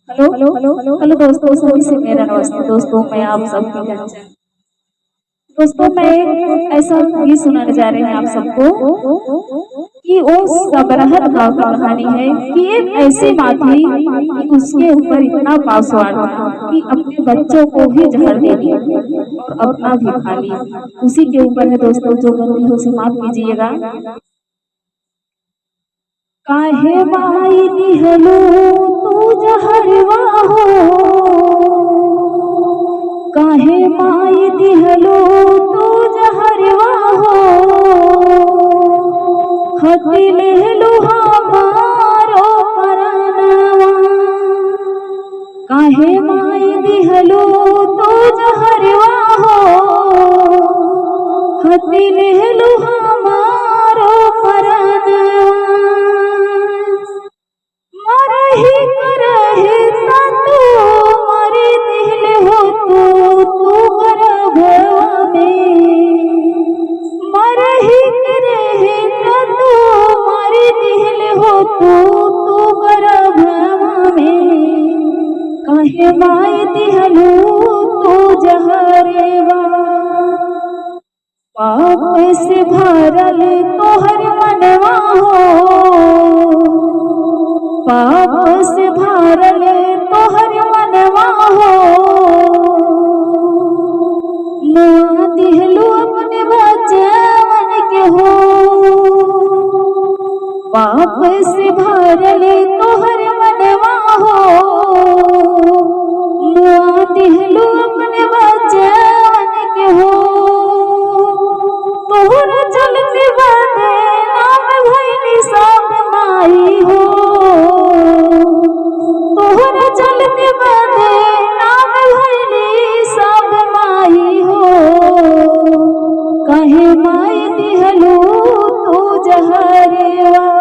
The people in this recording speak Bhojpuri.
हेलो हेलो हेलो हेलो दोस्तों, सभी से मेरा नमस्ते। दोस्तों मैं आप सबकी कंचन। दोस्तों मैं एक ऐसा गीत सुनाने जा रहे हैं आप सबको कि वो सबरहत गांव की कहानी है कि एक ऐसी माँ थी कि उसके ऊपर इतना पासवान था कि अपने बच्चों को ही जहर दे दी और अपना भी खा ली। उसी के ऊपर है दोस्तों, जो गलती हो उसे माफ कीजिएगा। काहे माई दिहलो तू जहरवा हो, काहे माई दिहलो तू जहरवा हो, हती लेहलो हमारो परानवा। काहे माई दिहलो तू जहरवा हो, हती लेहलो हमारो परानवा। मरही करहे ता तू मरी दिहले हो तू गर्भवा में। मरही करहे ता तू मरी दिहले हो तू गर्भवा में। काहे माई दिहलो तू जहरवा, पाप से भरल तोहर मनवा हो, पाप से भरल तोहर मनवा हो। ना दिहलो अपने बचवन के हो, पाप से भरल तोहर मनवा हो। ना दिहलो अपने बचवन के हो, तोहरा चलते बादे नाम भइली सब माई हो। तोहरा चलते बादे नाम भइली सब माई हो। काहे माई दिहलो तू जहरवा।